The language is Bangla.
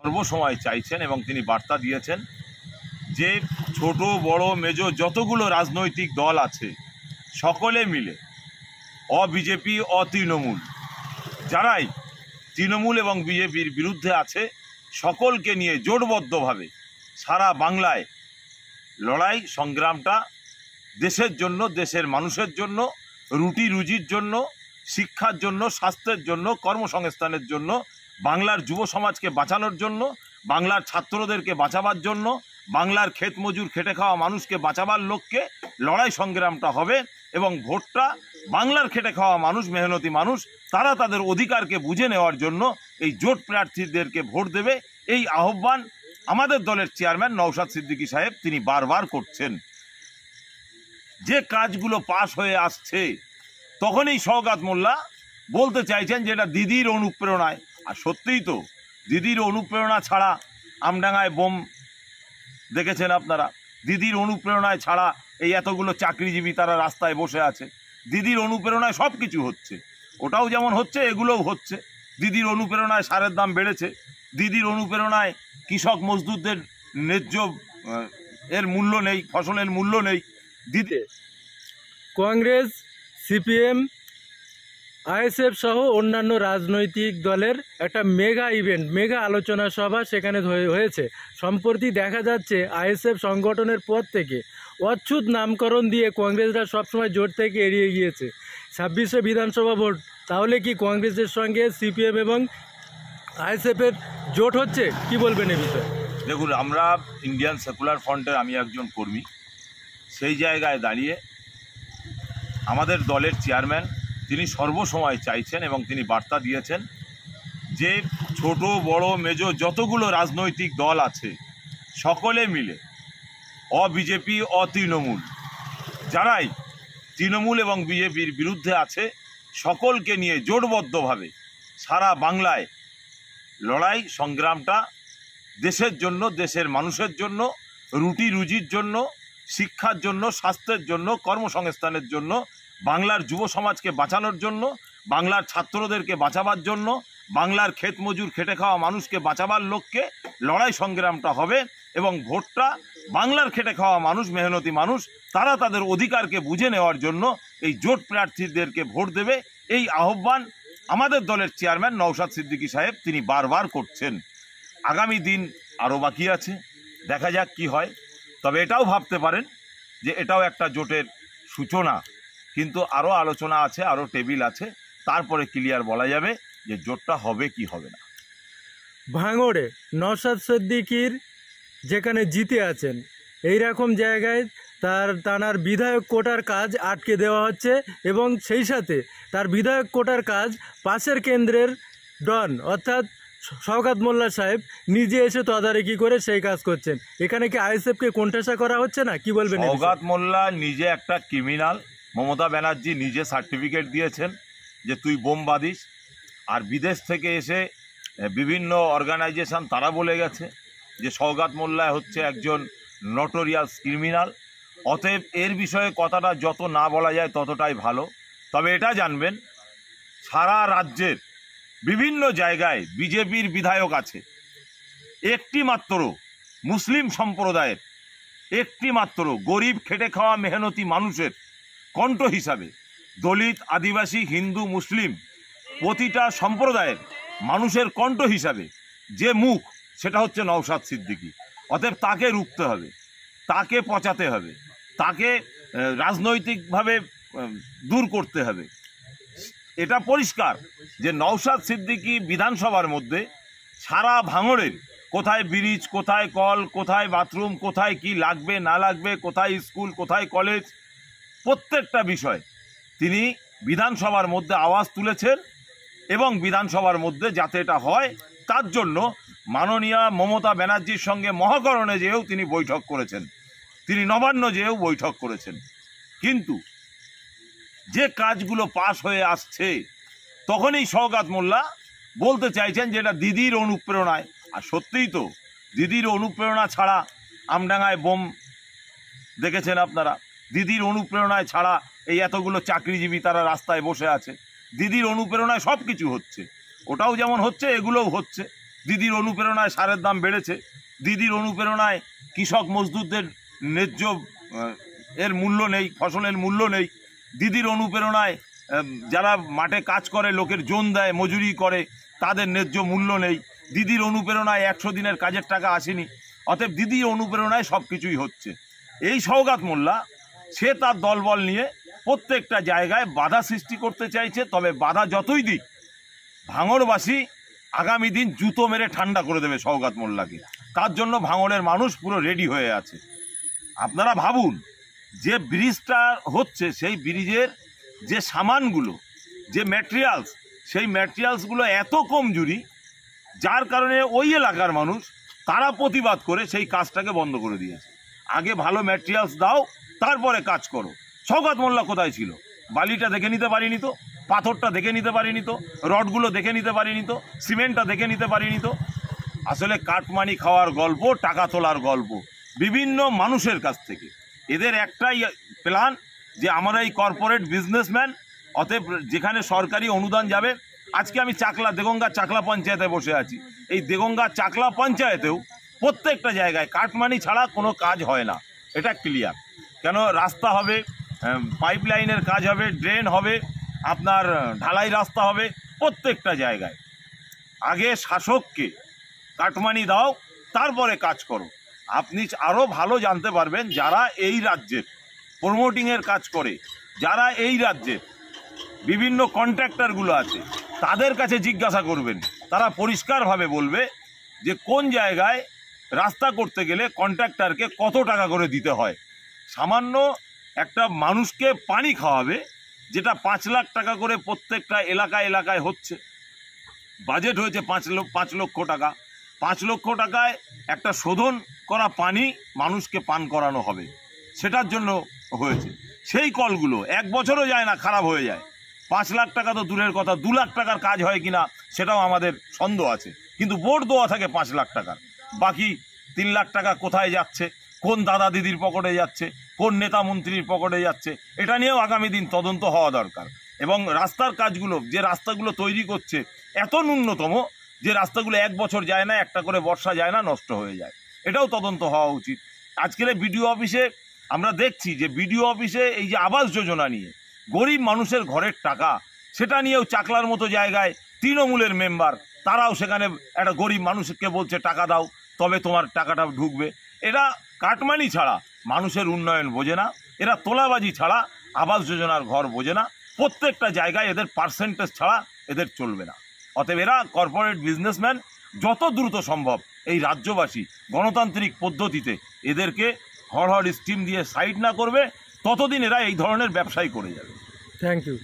সর্বসময় চাইছেন এবং তিনি বার্তা দিয়েছেন যে ছোট বড় মেজ যতগুলো রাজনৈতিক দল আছে সকলে মিলে বিজেপি তৃণমূল যারাই তৃণমূল এবং বিজেপির বিরুদ্ধে আছে সকলকে নিয়ে জোটবদ্ধভাবে সারা বাংলায় লড়াই সংগ্রামটা দেশের জন্য, দেশের মানুষের জন্য, রুটি রুজির জন্য, শিক্ষার জন্য, স্বাস্থ্যের জন্য, কর্মসংস্থানের জন্য, বাংলার যুব সমাজকে বাঁচানোর জন্য, বাংলার ছাত্রদেরকে বাঁচাবার জন্য, বাংলার ক্ষেত মজুর খেটে খাওয়া মানুষকে বাঁচাবার লক্ষ্যে লড়াই সংগ্রামটা হবে এবং ভোটটা বাংলার খেটে খাওয়া মানুষ, মেহনতি মানুষ, তারা তাদের অধিকারকে বুঝে নেওয়ার জন্য এই জোট প্রার্থীদেরকে ভোট দেবে। এই আহ্বান আমাদের দলের চেয়ারম্যান নওশাদ সিদ্দিকী সাহেব তিনি বারবার করছেন। যে কাজগুলো পাশ হয়ে আসছে তখনই শওকত মোল্লা বলতে চাইছেন যে এটা দিদির অনুপ্রেরণায়। আর সত্যিই তো, দিদির অনুপ্রেরণা ছাড়া আমডাঙ্গায় বোম দেখেছেন আপনারা, দিদির অনুপ্রেরণায় ছাড়া এই এতগুলো চাকরিজীবী তারা রাস্তায় বসে আছে। দিদির অনুপ্রেরণায় সব কিছু হচ্ছে, ওটাও যেমন হচ্ছে এগুলোও হচ্ছে। দিদির অনুপ্রেরণায় সারের দাম বেড়েছে, দিদির অনুপ্রেরণায় কৃষক মজদুরদের ন্যায্য এর মূল্য নেই, ফসলের মূল্য নেই। দিতে কংগ্রেস, সিপিএম, আইএসএফ সহ অন্যান্য রাজনৈতিক দলের একটা মেগা ইভেন্ট, মেগা আলোচনা সভা সেখানে হয়েছে। সম্প্রতি দেখা যাচ্ছে আইএসএফ সংগঠনের পর থেকে অচ্ছুত নামকরণ দিয়ে কংগ্রেসরা সবসময় জোট থেকে এড়িয়ে গিয়েছে। 26শে বিধানসভা ভোট, তাহলে কি কংগ্রেসের সঙ্গে সিপিএম এবং আইএসএফের জোট হচ্ছে? কি বলবেন এ বিষয়ে? দেখুন, আমরা ইন্ডিয়ান সেকুলার ফ্রন্টের আমি একজন কর্মী, সেই জায়গায় দাঁড়িয়ে আমাদের দলের চেয়ারম্যান তিনি সর্বসময় চাইছেন এবং তিনি বার্তা দিয়েছেন যে ছোট বড় মেজ যতগুলো রাজনৈতিক দল আছে সকলে মিলে বিজেপি তৃণমূল যারাই তৃণমূল এবং বিজেপির বিরুদ্ধে আছে সকলকে নিয়ে জোটবদ্ধভাবে সারা বাংলায় লড়াই সংগ্রামটা দেশের জন্য, দেশের মানুষের জন্য, রুটি রুজির জন্য, শিক্ষার জন্য, স্বাস্থ্যের জন্য, কর্মসংস্থানের জন্য, বাংলার যুব সমাজকে বাঁচানোর জন্য, বাংলার ছাত্রদেরকে বাঁচাবার জন্য, বাংলার ক্ষেত মজুর খেটে খাওয়া মানুষকে বাঁচাবার লক্ষ্যে লড়াই সংগ্রামটা হবে এবং ভোটটা বাংলার খেটে খাওয়া মানুষ, মেহনতি মানুষ, তারা তাদের অধিকারকে বুঝে নেওয়ার জন্য এই জোট প্রার্থীদেরকে ভোট দেবে। এই আহ্বান আমাদের দলের চেয়ারম্যান নওশাদ সিদ্দিকী সাহেব তিনি বারবার করছেন। আগামী দিন আরও বাকি আছে, দেখা যাক কি হয়। তবে এটাও ভাবতে পারেন যে এটাও একটা জোটের সূচনা, কিন্তু আরও আলোচনা আছে, আরও টেবিল আছে, তারপরে ক্লিয়ার বলা যাবে যে জোটটা হবে কি হবে না। ভাঙড়ে নওশাদ সিদ্দিকীর যেখানে জিতে আছেন, এই রকম জায়গায় তার বিধায়ক কোটার কাজ আটকে দেওয়া হচ্ছে এবং সেই সাথে তার বিধায়ক কোটার কাজ পাশের কেন্দ্রের ডন অর্থাৎ শওকত মোল্লা সাহেব নিজে এসে তদারকি করে সেই কাজ করছেন। এখানে কি আইএসএফকে কোণঠাসা করা হচ্ছে না? কি বলবেন? শওকত মোল্লা নিজে একটা ক্রিমিনাল। মমতা ব্যানার্জি নিজে সার্টিফিকেট দিয়েছেন যে তুই বোম বাঁধিস, আর বিদেশ থেকে এসে বিভিন্ন অর্গানাইজেশন তারা বলে গেছে যে শওকত মোল্লা হচ্ছে একজন নটোরিয়াস ক্রিমিনাল। অতএব এর বিষয়ে কথাটা যত না বলা যায় ততটাই ভালো। তবে এটা জানবেন, সারা রাজ্যের বিভিন্ন জায়গায় বিজেপির বিধায়ক আছে, একটি মাত্র মুসলিম সম্প্রদায়ের, একটি মাত্র গরিব খেটে খাওয়া মেহনতি মানুষের কণ্ঠ হিসাবে, দলিত, আদিবাসী, হিন্দু, মুসলিম প্রতিটা সম্প্রদায়ের মানুষের কণ্ঠ হিসাবে যে মুখ, সেটা হচ্ছে নওশাদ সিদ্দিকী। অতএব তাকে রুখতে হবে, তাকে পচাতে হবে, তাকে রাজনৈতিকভাবে দূর করতে হবে। এটা পরিষ্কার যে নওশাদ সিদ্দিকী বিধানসভার মধ্যে সারা ভাঙড়ের কোথায় ব্রিজ, কোথায় কল, কোথায় বাথরুম, কোথায় কি লাগবে না লাগবে, কোথায় স্কুল, কোথায় কলেজ, প্রত্যেকটা বিষয় তিনি বিধানসভার মধ্যে আওয়াজ তুলেছেন এবং বিধানসভার মধ্যে যাতে এটা হয় তার জন্য মাননীয় মমতা ব্যানার্জির সঙ্গে মহাকরণে যেয়েও তিনি বৈঠক করেছেন, তিনি নবান্ন যেয়েও বৈঠক করেছেন। কিন্তু যে কাজগুলো পাশ হয়ে আসছে তখনই শওকত মোল্লা বলতে চাইছেন যে এটা দিদির অনুপ্রেরণায়। আর সত্যিই তো, দিদির অনুপ্রেরণা ছাড়া আমডাঙ্গায় বোম দেখেছেন আপনারা, দিদির অনুপ্রেরণায় ছাড়া এই এতগুলো চাকরিজীবী তারা রাস্তায় বসে আছে। দিদির অনুপ্রেরণায় সব কিছু হচ্ছে, ওটাও যেমন হচ্ছে এগুলোও হচ্ছে। দিদির অনুপ্রেরণায় সারের দাম বেড়েছে, দিদির অনুপ্রেরণায় কৃষক মজদুরদের ন্যায্য এর মূল্য নেই, ফসলের মূল্য নেই, দিদির অনুপ্রেরণায় যারা মাঠে কাজ করে লোকের জোন দেয় মজুরি করে তাদের ন্যায্য মূল্য নেই, দিদির অনুপ্রেরণায় 100 দিনের কাজের টাকা আসেনি। অতএব দিদির অনুপ্রেরণায় সব কিছুই হচ্ছে। এই সওগাত মোল্লা সে তার দলবল নিয়ে প্রত্যেকটা জায়গায় বাধা সৃষ্টি করতে চাইছে। তবে বাধা যতই দিক, ভাঙড়বাসী আগামী দিন জুতো মেরে ঠান্ডা করে দেবে সওগাত মোল্লাকে। তার জন্য ভাঙড়ের মানুষ পুরো রেডি হয়ে আছে। আপনারা ভাবুন, যে ব্রিজটা হচ্ছে সেই ব্রিজের যে সামানগুলো, যে ম্যাটেরিয়ালস, সেই ম্যাটেরিয়ালসগুলো এত কমজোরি, যার কারণে ওই এলাকার মানুষ তারা প্রতিবাদ করে সেই কাজটাকে বন্ধ করে দিয়েছে। আগে ভালো ম্যাটেরিয়ালস দাও, তারপরে কাজ করো। সওগাত মোল্লা কোথায় ছিল? বালিটা দেখে নিতে পারিনি তো, পাথরটা দেখে নিতে পারিনি তো, রডগুলো দেখে নিতে পারিনি তো, সিমেন্টটা দেখে নিতে পারিনি তো। আসলে কাটমানি খাওয়ার গল্প, টাকা তোলার গল্প বিভিন্ন মানুষের কাছ থেকে। এদের একটাই প্ল্যান যে আমরা এই কর্পোরেট বিজনেসম্যান, অতএব যেখানে সরকারি অনুদান যাবে। আজকে আমি দেগঙ্গা চাকলা পঞ্চায়েতে বসে আছি। এই দেগঙ্গা চাকলা পঞ্চায়েতেও প্রত্যেকটা জায়গায় কাটমানি ছাড়া কোনো কাজ হয় না, এটা ক্লিয়ার। কেন? রাস্তা হবে, পাইপ লাইনের কাজ হবে, ড্রেন হবে, আপনার ঢালাই রাস্তা হবে প্রত্যেকটা জায়গায়। আগে শাসককে কাটমানি দাও, তারপরে কাজ করো। আপনি আরও ভালো জানতে পারবেন যারা এই রাজ্যের প্রমোটিংয়ের কাজ করে, যারা এই রাজ্যের বিভিন্ন কন্ট্রাক্টরগুলো আছে, তাদের কাছে জিজ্ঞাসা করবেন। তারা পরিষ্কারভাবে বলবে যে কোন জায়গায় রাস্তা করতে গেলে কন্ট্রাক্টরকে কত টাকা করে দিতে হয়। সামান্য একটা মানুষকে পানি খাওয়াবে, যেটা 5 লাখ টাকা করে প্রত্যেকটা এলাকায় হচ্ছে। বাজেট হয়েছে 5 লক্ষ টাকা। 5 লক্ষ টাকায় একটা শোধন করা পানি মানুষকে পান করানো হবে, সেটার জন্য হয়েছে। সেই কলগুলো 1 বছরও যায় না, খারাপ হয়ে যায়। 5 লাখ টাকা তো দূরের কথা, 2 লাখ টাকার কাজ হয় কিনা সেটাও আমাদের সন্দেহ আছে। কিন্তু বোর্ড দেওয়া থাকে 5 লাখ টাকার, বাকি 3 লাখ টাকা কোথায় যাচ্ছে, কোন দাদা দিদির পকেটে যাচ্ছে, কোন নেতা মন্ত্রীর পকেটে যাচ্ছে, এটা নিয়েও আগামী দিন তদন্ত হওয়া দরকার। এবং রাস্তার কাজগুলো, যে রাস্তাগুলো তৈরি করছে এত ন্যূনতম যে রাস্তাগুলো 1 বছর যায় না, একটা করে বর্ষা যায় না, নষ্ট হয়ে যায়, এটাও তদন্ত হওয়া উচিত। আজকের বিডিও অফিসে আমরা দেখছি যে বিডিও অফিসে এই যে আবাস যোজনা নিয়ে গরিব মানুষের ঘরের টাকা, সেটা নিয়েও চাকলার মতো জায়গায় তৃণমূলের মেম্বার তারাও সেখানে একটা গরিব মানুষকে বলছে টাকা দাও তবে তোমার টাকাটা ঢুকবে। এরা কাটমানি ছাড়া মানুষের উন্নয়ন বোঝে না, এরা তোলাবাজি ছাড়া আবাস যোজনার ঘর বোঝে না। প্রত্যেকটা জায়গায় এদের পার্সেন্টেজ ছাড়া এদের চলবে না। অতএব এরা কর্পোরেট বিজনেসম্যান। যত দ্রুত সম্ভব এই রাজ্যবাসী গণতান্ত্রিক পদ্ধতিতে এদেরকে হড়হড় স্টিম দিয়ে সাইড না করবে, ততদিন এরা এই ধরনের ব্যবসাই করে যাবে। Thank you.